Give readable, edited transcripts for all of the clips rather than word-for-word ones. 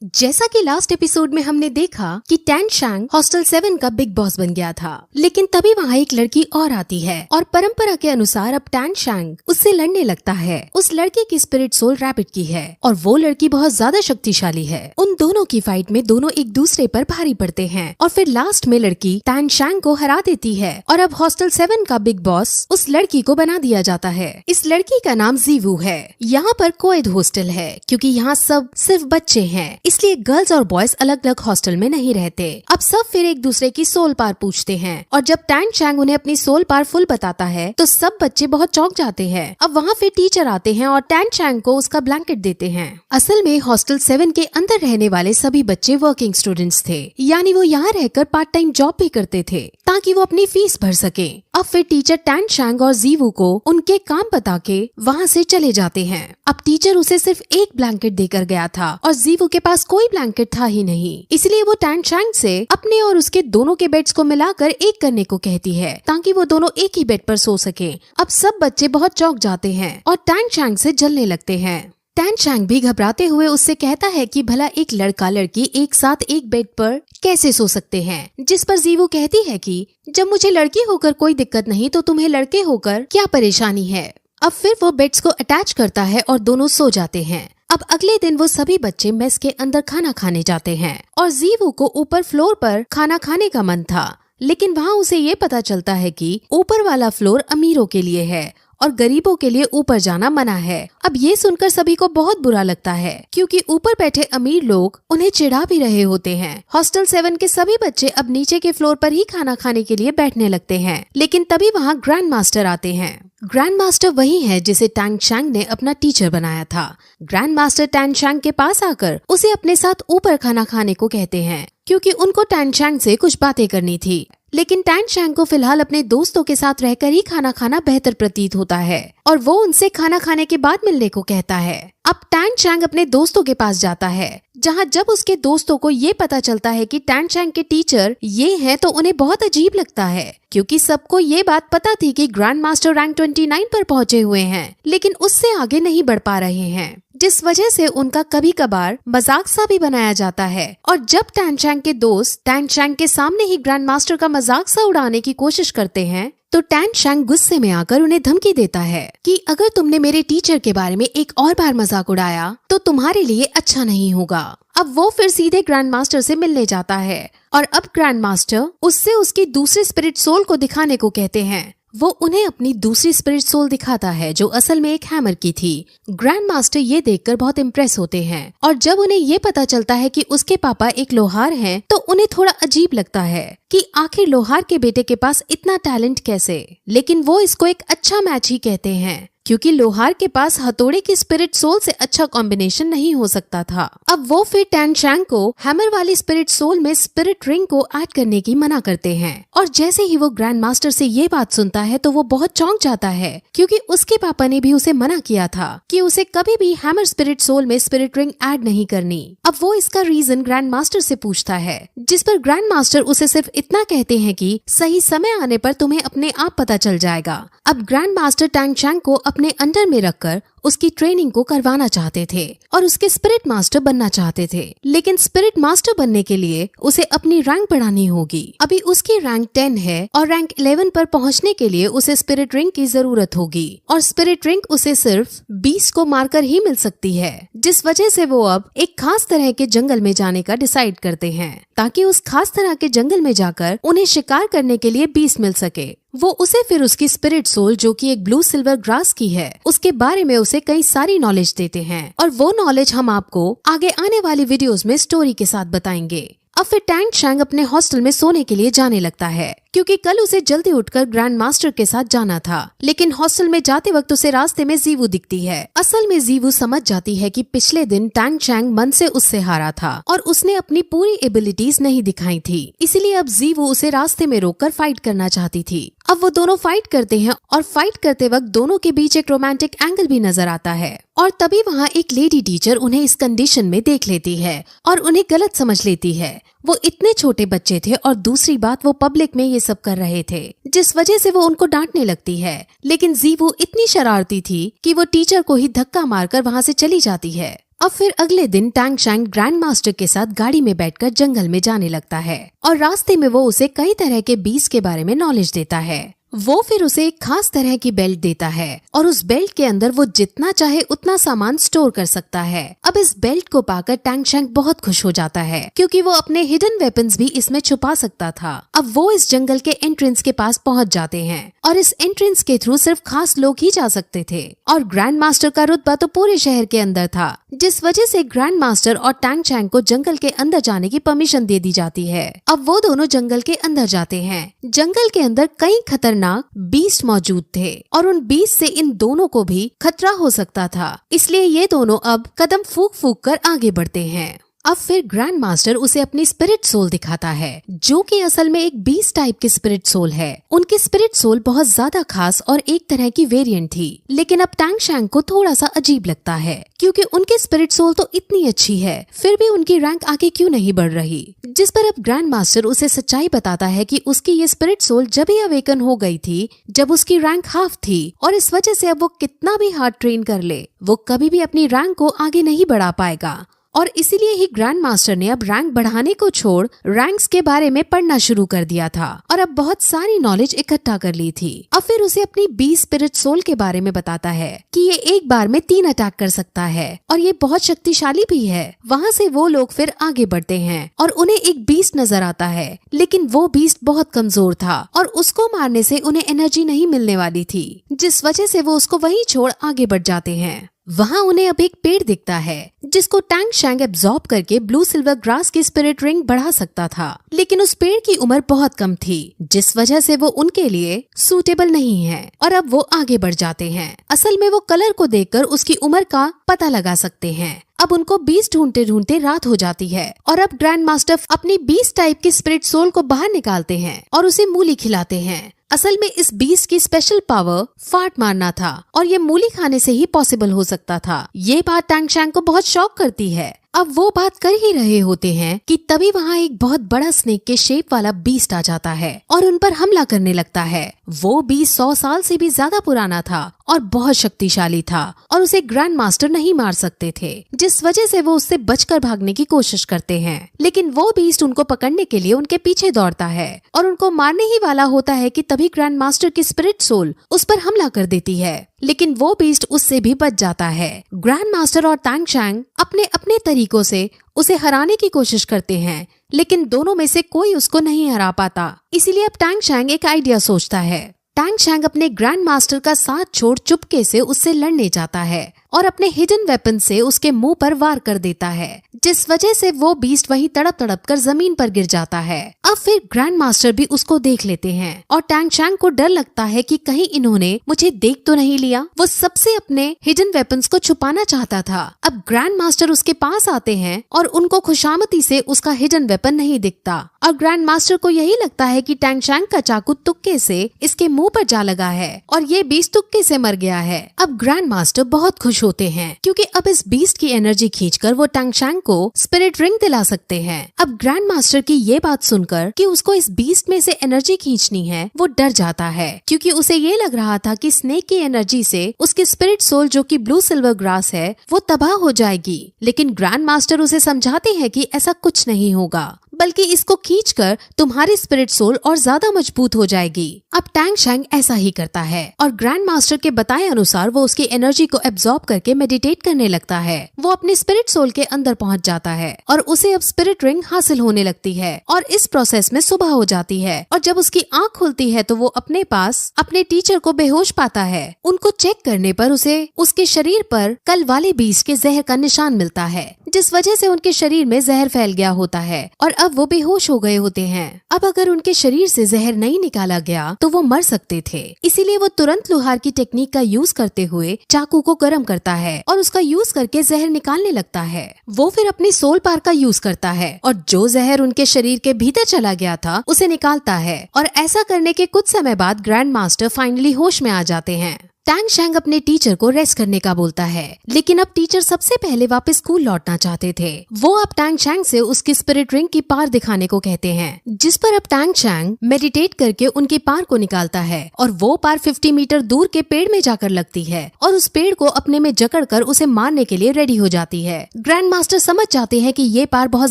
जैसा कि last episode में हमने देखा कि टैन शैंग हॉस्टल 7 का बिग बॉस बन गया था, लेकिन तभी वहाँ एक लड़की और आती है और परंपरा के अनुसार अब टैन शैंग उससे लड़ने लगता है। उस लड़के की स्पिरिट सोल रैबिट की है और वो लड़की बहुत ज्यादा शक्तिशाली है। उन दोनों की फाइट में दोनों एक दूसरे पर भारी पड़ते हैं और फिर लास्ट में लड़की टैन शैंग को हरा देती है और अब हॉस्टल 7 का बिग बॉस उस लड़की को बना दिया जाता है। इस लड़की का नाम जीवू है। यहाँ पर कोएड हॉस्टल है क्योंकि यहाँ सब सिर्फ बच्चे हैं, इसलिए गर्ल्स और बॉयज अलग अलग हॉस्टल में नहीं रहते। अब सब फिर एक दूसरे की सोल पार पूछते हैं और जब टैन शैंग उन्हें अपनी सोल पार फुल बताता है तो सब बच्चे बहुत चौंक जाते हैं। अब वहाँ फिर टीचर आते हैं और टैन शैंग को उसका ब्लैंकेट देते हैं। असल में हॉस्टल 7 के अंदर रहने वाले सभी बच्चे वर्किंग स्टूडेंट्स थे, यानी वो यहाँ रहकर पार्ट टाइम जॉब भी करते थे ताकि वो अपनी फीस भर सके। अब फिर टीचर टैन शैंग और जीवू को उनके काम बता के वहाँ से चले जाते हैं। अब टीचर उसे सिर्फ एक ब्लैंकेट देकर गया था और जीवू के पास कोई ब्लैंकेट था ही नहीं, इसलिए वो टैन शैंग से अपने और उसके दोनों के बेड्स को मिलाकर एक करने को कहती है ताकि वो दोनों एक ही बेड पर सो सके। अब सब बच्चे बहुत चौंक जाते हैं और टैन शैंग से जलने लगते हैं। टैन शैंग भी घबराते हुए उससे कहता है कि भला एक लड़का लड़की एक साथ एक बेड पर कैसे सो सकते हैं, जिस पर जीवू कहती है कि जब मुझे लड़की होकर कोई दिक्कत नहीं तो तुम्हें लड़के होकर क्या परेशानी है। अब फिर वो बेड्स को अटैच करता है और दोनों सो जाते हैं। अब अगले दिन वो सभी बच्चे मेस के अंदर खाना खाने जाते हैं और जीवू को ऊपर फ्लोर पर खाना खाने का मन था, लेकिन वहाँ उसे ये पता चलता है कि ऊपर वाला फ्लोर अमीरों के लिए है और गरीबों के लिए ऊपर जाना मना है। अब ये सुनकर सभी को बहुत बुरा लगता है क्योंकि ऊपर बैठे अमीर लोग उन्हें चिढ़ा भी रहे होते हैं। हॉस्टल 7 के सभी बच्चे अब नीचे के फ्लोर पर ही खाना खाने के लिए बैठने लगते हैं, लेकिन तभी वहाँ ग्रैंड मास्टर आते हैं। ग्रैंड मास्टर वही है जिसे टैन शैंग ने अपना टीचर बनाया था। ग्रैंड मास्टर टैन शैंग के पास आकर उसे अपने साथ ऊपर खाना खाने को कहते हैं क्योंकि उनको टैन शैंग से कुछ बातें करनी थी, लेकिन टैन शैंग को फिलहाल अपने दोस्तों के साथ रहकर ही खाना खाना बेहतर प्रतीत होता है और वो उनसे खाना खाने के बाद मिलने को कहता है। अब टैन शैंग अपने दोस्तों के पास जाता है, जहाँ जब उसके दोस्तों को ये पता चलता है कि टैन शैंग के टीचर ये हैं तो उन्हें बहुत अजीब लगता है क्योंकि सबको ये बात पता थी कि ग्रैंड मास्टर रैंक 29 पर पहुँचे हुए हैं, लेकिन उससे आगे नहीं बढ़ पा रहे हैं, जिस वजह से उनका कभी कभार मजाक सा भी बनाया जाता है। और जब टैन शैंग के दोस्त टैन शैंग के सामने ही ग्रैंड मास्टर का मजाक सा उड़ाने की कोशिश करते हैं तो टैन शैंग गुस्से में आकर उन्हें धमकी देता है कि अगर तुमने मेरे टीचर के बारे में एक और बार मजाक उड़ाया तो तुम्हारे लिए अच्छा नहीं होगा। अब वो फिर सीधे ग्रैंड मास्टर से मिलने जाता है और अब ग्रैंड मास्टर उससे उसकी दूसरी स्पिरिट सोल को दिखाने को कहते हैं। वो उन्हें अपनी दूसरी स्पिरिट सोल दिखाता है जो असल में एक हैमर की थी। ग्रैंड मास्टर ये देखकर बहुत इम्प्रेस होते हैं और जब उन्हें ये पता चलता है कि उसके पापा एक लोहार हैं तो उन्हें थोड़ा अजीब लगता है कि आखिर लोहार के बेटे के पास इतना टैलेंट कैसे, लेकिन वो इसको एक अच्छा मैच ही कहते हैं क्योंकि लोहार के पास हथौड़े की स्पिरिट सोल से अच्छा कॉम्बिनेशन नहीं हो सकता था। अब वो फिर टैन शैंग को हैमर वाली स्पिरिट सोल में स्पिरिट रिंग को ऐड करने की मना करते हैं और जैसे ही वो ग्रैंड मास्टर से ये बात सुनता है तो वो बहुत चौंक जाता है क्योंकि उसके पापा ने भी उसे मना किया था कि उसे कभी भी हैमर स्पिरिट सोल में स्पिरिट रिंग ऐड नहीं करनी। अब वो इसका रीजन ग्रैंड मास्टर से पूछता है, जिस पर ग्रैंड मास्टर उसे सिर्फ इतना कहते हैं कि सही समय आने पर तुम्हें अपने आप पता चल जाएगा। अब ग्रैंड मास्टर टैन शैंग को अपने अंडर में रखकर उसकी ट्रेनिंग को करवाना चाहते थे और उसके स्पिरिट मास्टर बनना चाहते थे, लेकिन स्पिरिट मास्टर बनने के लिए उसे अपनी रैंक बढ़ानी होगी। अभी उसकी रैंक 10 है और रैंक 11 पर पहुंचने के लिए उसे स्पिरिट रिंग की जरूरत होगी और स्पिरिट रिंग उसे सिर्फ 20 को मारकर ही मिल सकती है, जिस वजह से वो अब एक खास तरह के जंगल में जाने का डिसाइड करते हैं ताकि उस खास तरह के जंगल में जाकर उन्हें शिकार करने के लिए 20 मिल सके। वो उसे फिर उसकी स्पिरिट सोल जो कि एक ब्लू सिल्वर ग्रास की है उसके बारे में उसे कई सारी नॉलेज देते हैं और वो नॉलेज हम आपको आगे आने वाली वीडियोस में स्टोरी के साथ बताएंगे। अब फिर टैन शैंग अपने हॉस्टल में सोने के लिए जाने लगता है क्योंकि कल उसे जल्दी उठकर ग्रैंड मास्टर के साथ जाना था, लेकिन हॉस्टल में जाते वक्त उसे रास्ते में जीवू दिखती है। असल में जीवू समझ जाती है कि पिछले दिन टैन शैंग मन से उससे हारा था और उसने अपनी पूरी एबिलिटीज नहीं दिखाई थी, इसीलिए अब जीवू उसे रास्ते में रोककर फाइट करना चाहती थी। अब वो दोनों फाइट करते हैं और फाइट करते वक्त दोनों के बीच एक रोमांटिक एंगल भी नजर आता है और तभी वहाँ एक लेडी टीचर उन्हें इस कंडीशन में देख लेती है और उन्हें गलत समझ लेती है। वो इतने छोटे बच्चे थे और दूसरी बात वो पब्लिक में ये सब कर रहे थे, जिस वजह से वो उनको डांटने लगती है, लेकिन जीवू इतनी शरारती थी कि वो टीचर को ही धक्का मारकर वहाँ से चली जाती है। अब फिर अगले दिन टैंग शैंग ग्रैंड मास्टर के साथ गाड़ी में बैठकर जंगल में जाने लगता है और रास्ते में वो उसे कई तरह के बीज के बारे में नॉलेज देता है। वो फिर उसे एक खास तरह की बेल्ट देता है और उस बेल्ट के अंदर वो जितना चाहे उतना सामान स्टोर कर सकता है। अब इस बेल्ट को पाकर टैंग शैंग बहुत खुश हो जाता है क्योंकि वो अपने हिडन वेपन्स भी इसमें छुपा सकता था। अब वो इस जंगल के एंट्रेंस के पास पहुंच जाते हैं और इस एंट्रेंस के थ्रू सिर्फ खास लोग ही जा सकते थे और ग्रैंड मास्टर का रुतबा तो पूरे शहर के अंदर था, जिस वजह से ग्रैंड मास्टर और टैंग शैंग को जंगल के अंदर जाने की परमिशन दे दी जाती है। अब वो दोनों जंगल के अंदर जाते हैं। जंगल के अंदर कई खतरनाक बीस्ट मौजूद थे और उन बीस्ट से इन दोनों को भी खतरा हो सकता था, इसलिए ये दोनों अब कदम फूंक फूंक कर आगे बढ़ते हैं। अब फिर ग्रैंड मास्टर उसे अपनी स्पिरिट सोल दिखाता है जो कि असल में एक बीस्ट टाइप की स्पिरिट सोल है। उनकी स्पिरिट सोल बहुत ज्यादा खास और एक तरह की वेरिएंट थी, लेकिन अब टैंग शैंग को थोड़ा सा अजीब लगता है क्योंकि उनकी स्पिरिट सोल तो इतनी अच्छी है फिर भी उनकी रैंक आगे क्यों नहीं बढ़ रही। जिस पर अब ग्रैंड मास्टर उसे सच्चाई बताता है कि उसकी ये स्पिरिट सोल जब ही अवेकन हो गई थी जब उसकी रैंक हाफ थी और इस वजह से अब वो कितना भी हार्ड ट्रेन कर ले वो कभी भी अपनी रैंक को आगे नहीं बढ़ा पाएगा और इसीलिए ही ग्रैंड मास्टर ने अब रैंक बढ़ाने को छोड़ रैंक्स के बारे में पढ़ना शुरू कर दिया था और अब बहुत सारी नॉलेज इकट्ठा कर ली थी। अब फिर उसे अपनी बीस्ट स्पिरिट सोल के बारे में बताता है कि ये एक बार में 3 अटैक कर सकता है और ये बहुत शक्तिशाली भी है। वहाँ से वो लोग फिर आगे बढ़ते हैं और उन्हें एक बीस्ट नजर आता है, लेकिन वो बीस्ट बहुत कमजोर था और उसको मारने से उन्हें एनर्जी नहीं मिलने वाली थी, जिस वजह से वो उसको वहीं छोड़ आगे बढ़ जाते हैं। वहाँ उन्हें अब एक पेड़ दिखता है जिसको टैंग शैंग एब्जॉर्ब करके ब्लू सिल्वर ग्रास की स्पिरिट रिंग बढ़ा सकता था, लेकिन उस पेड़ की उम्र बहुत कम थी जिस वजह से वो उनके लिए सूटेबल नहीं है और अब वो आगे बढ़ जाते हैं। असल में वो कलर को देखकर उसकी उम्र का पता लगा सकते हैं। अब उनको बीस्ट ढूंढते ढूंढते रात हो जाती है और अब ग्रैंड मास्टर अपनी बीस्ट टाइप की स्पिरिट सोल को बाहर निकालते हैं और उसे मूली खिलाते हैं। असल में इस बीस्ट की स्पेशल पावर फाट मारना था और ये मूली खाने से ही पॉसिबल हो सकता था। ये बात टैंग शैंग को बहुत शॉक करती है। अब वो बात कर ही रहे होते हैं कि तभी वहाँ एक बहुत बड़ा स्नेक के शेप वाला बीस्ट आ जाता है और उन पर हमला करने लगता है। वो बीस्ट 100 साल से भी ज्यादा पुराना था और बहुत शक्तिशाली था और उसे ग्रैंड मास्टर नहीं मार सकते थे, जिस वजह से वो उससे बचकर भागने की कोशिश करते हैं। लेकिन वो बीस्ट उनको पकड़ने के लिए उनके पीछे दौड़ता है और उनको मारने ही वाला होता है कि तभी ग्रैंड मास्टर की स्पिरिट सोल उस पर हमला कर देती है, लेकिन वो बीस्ट उससे भी बच जाता है। ग्रैंड मास्टर और टैंग शैंग अपने अपने तरीकों से उसे हराने की कोशिश करते हैं, लेकिन दोनों में से कोई उसको नहीं हरा पाता। इसीलिए अब टैंग शैंग एक आइडिया सोचता है। टैंग शैंग अपने ग्रैंड मास्टर का साथ छोड़ चुपके से उससे लड़ने जाता है और अपने हिडन वेपन से उसके मुंह पर वार कर देता है, जिस वजह से वो बीस्ट वहीं तड़प तड़प कर जमीन पर गिर जाता है। अब फिर ग्रैंड मास्टर भी उसको देख लेते हैं और टैंग शैंग को डर लगता है कि कहीं इन्होंने मुझे देख तो नहीं लिया। वो सबसे अपने हिडन वेपन्स को छुपाना चाहता था। अब ग्रैंड मास्टर उसके पास आते हैं और उनको खुशामती से उसका हिडन वेपन नहीं दिखता और ग्रैंड मास्टर को यही लगता है कि टैंग शैंग का चाकू तुक्के से इसके मुंह पर जा लगा है और ये बीस्ट तुक्के से मर गया है। अब ग्रैंड मास्टर बहुत खुश होते हैं क्योंकि अब इस बीस्ट की एनर्जी खींचकर वो टैंग शैंग को स्पिरिट रिंग दिला सकते हैं। अब ग्रैंड मास्टर की ये बात सुनकर कि उसको इस बीस्ट में से एनर्जी खींचनी है, वो डर जाता है क्योंकि उसे ये लग रहा था कि स्नेक की एनर्जी से उसकी स्पिरिट सोल जो कि ब्लू सिल्वर ग्रास है वो तबाह हो जाएगी। लेकिन ग्रैंड मास्टर उसे समझाते हैं कि ऐसा कुछ नहीं होगा, बल्कि इसको खींचकर तुम्हारी स्पिरिट सोल और ज्यादा मजबूत हो जाएगी। अब टैंग शैंग ऐसा ही करता है और ग्रैंड मास्टर के बताए अनुसार वो उसकी एनर्जी को एब्जॉर्ब करके मेडिटेट करने लगता है। वो अपनी स्पिरिट सोल के अंदर पहुंच जाता है और उसे अब स्पिरिट रिंग हासिल होने लगती है और इस प्रोसेस में सुबह हो जाती है और जब उसकी आँख खुलती है तो वो अपने पास अपने टीचर को बेहोश पाता है। उनको चेक करने पर उसे उसके शरीर पर कल वाले बीस्ट के जहर का निशान मिलता है, जिस वजह से उनके शरीर में जहर फैल गया होता है और अब वो बेहोश हो गए होते हैं। अब अगर उनके शरीर से जहर नहीं निकाला गया तो वो मर सकते थे, इसीलिए वो तुरंत लोहार की टेक्निक का यूज करते हुए चाकू को गर्म करता है और उसका यूज करके जहर निकालने लगता है। वो फिर अपनी सोल पार का यूज करता है और जो जहर उनके शरीर के भीतर चला गया था उसे निकालता है और ऐसा करने के कुछ समय बाद ग्रैंड मास्टर फाइनली होश में आ जाते हैं। टैंग शैंग अपने टीचर को रेस्ट करने का बोलता है, लेकिन अब टीचर सबसे पहले वापस स्कूल लौटना चाहते थे। वो अब टैंग शैंग से उसकी स्पिरिट रिंग की पार दिखाने को कहते हैं, जिस पर अब टैंग शैंग मेडिटेट करके उनकी पार को निकालता है और वो पार 50 मीटर दूर के पेड़ में जाकर लगती है और उस पेड़ को अपने में जकड़कर उसे मारने के लिए रेडी हो जाती है। ग्रैंड मास्टर समझ जाते हैं कि ये पार बहुत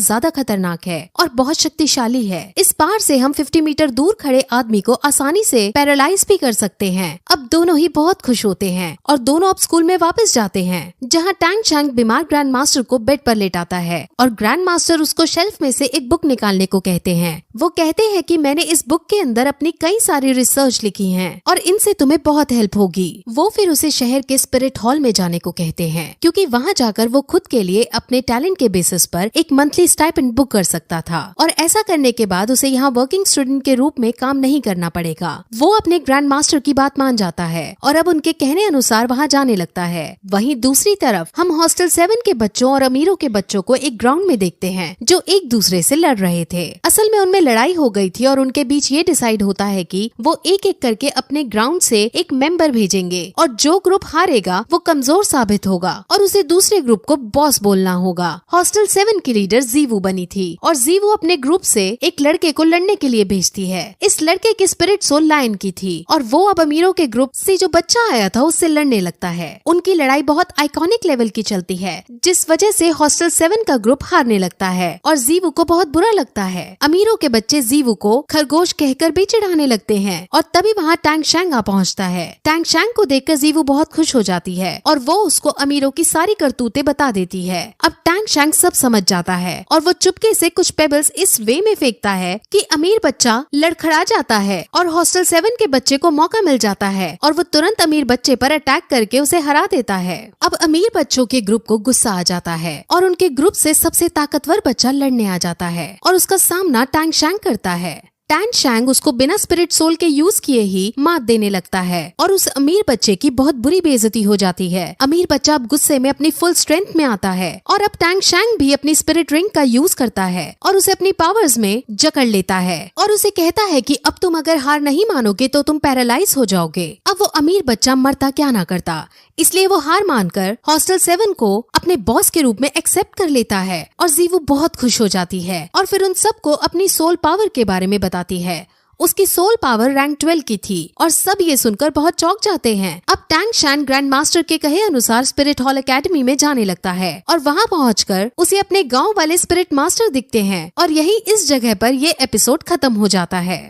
ज्यादा खतरनाक है और बहुत शक्तिशाली है। इस पार से हम 50 मीटर दूर खड़े आदमी को आसानी से पैरालाइज भी कर सकते हैं। अब दोनों ही बहुत खुश होते हैं और दोनों अब स्कूल में वापस जाते हैं, जहाँ टैंग शैंग बीमार ग्रैंड मास्टर को बेड पर लेटाता है और ग्रैंड मास्टर उसको शेल्फ में से एक बुक निकालने को कहते हैं। वो कहते हैं कि मैंने इस बुक के अंदर अपनी कई सारी रिसर्च लिखी हैं और इनसे तुम्हें बहुत हेल्प होगी। वो फिर उसे शहर के स्पिरिट हॉल में जाने को कहते हैं, क्योंकि वहाँ जाकर वो खुद के लिए अपने टैलेंट के बेसिस पर एक मंथली स्टाइपेंड बुक कर सकता था और ऐसा करने के बाद उसे यहाँ वर्किंग स्टूडेंट के रूप में काम नहीं करना पड़ेगा। वो अपने ग्रैंड मास्टर की बात मान जाता है और अब उनके कहने अनुसार वहाँ जाने लगता है। वहीं दूसरी तरफ हम हॉस्टल 7 के बच्चों और अमीरों के बच्चों को एक ग्राउंड में देखते हैं जो एक दूसरे से लड़ रहे थे। असल में उनमें लड़ाई हो गई थी और उनके बीच ये डिसाइड होता है कि वो एक एक करके अपने ग्राउंड से एक मेंबर भेजेंगे और जो ग्रुप हारेगा वो कमजोर साबित होगा और उसे दूसरे ग्रुप को बॉस बोलना होगा। हॉस्टल 7 की लीडर जीवू बनी थी और जीवू अपने ग्रुप से एक लड़के को लड़ने के लिए भेजती है। इस लड़के की स्पिरिट सोल लायन की थी और वो अब अमीरों के ग्रुप से जो बच्चा आया था उससे लड़ने लगता है। उनकी लड़ाई बहुत आइकॉनिक लेवल की चलती है, जिस वजह से हॉस्टल 7 का ग्रुप हारने लगता है और जीवू को बहुत बुरा लगता है। अमीरों के बच्चे जीवू को खरगोश कहकर भी चिढ़ाने लगते हैं और तभी वहाँ टैंग शैंग आ पहुँचता है। टैंग शैंग को देखकर जीवू बहुत खुश हो जाती है और वो उसको अमीरों की सारी करतूतें बता देती है। अब टैंग शैंग सब समझ जाता है और वो चुपके से कुछ पेबल्स इस वे में फेंकता है कि अमीर बच्चा लड़खड़ा जाता है और हॉस्टल 7 के बच्चे को मौका मिल जाता है और वो तुरंत अमीर बच्चे पर अटैक करके उसे हरा देता है। अब अमीर बच्चों के ग्रुप को गुस्सा आ जाता है और उनके ग्रुप से सबसे ताकतवर बच्चा लड़ने आ जाता है और उसका सामना टैंग शैंग करता है। टैंग शैंग उसको बिना स्पिरिट सोल के यूज किए ही मात देने लगता है और उस अमीर बच्चे की बहुत बुरी बेइज्जती हो जाती है। अमीर बच्चा अब गुस्से में अपनी फुल स्ट्रेंथ में आता है और अब टैंग शैंग भी अपनी स्पिरिट रिंग का यूज करता है और उसे अपनी पावर्स में जकड़ लेता है और उसे कहता है कि अब तुम अगर हार नहीं मानोगे तो तुम पैरालाइज हो जाओगे। अब वो अमीर बच्चा मरता क्या ना करता, इसलिए वो हार मानकर हॉस्टल 7 को अपने बॉस के रूप में एक्सेप्ट कर लेता है और जीवू बहुत खुश हो जाती है और फिर उन सबको अपनी सोल पावर के बारे में बताती है। उसकी सोल पावर रैंक 12 की थी और सब ये सुनकर बहुत चौंक जाते हैं। अब टैंग शैंग ग्रैंड मास्टर के कहे अनुसार स्पिरिट हॉल एकेडमी में जाने लगता है और वहाँ पहुंचकर उसे अपने गांव वाले स्पिरिट मास्टर दिखते हैं और यही इस जगह पर ये एपिसोड खत्म हो जाता है।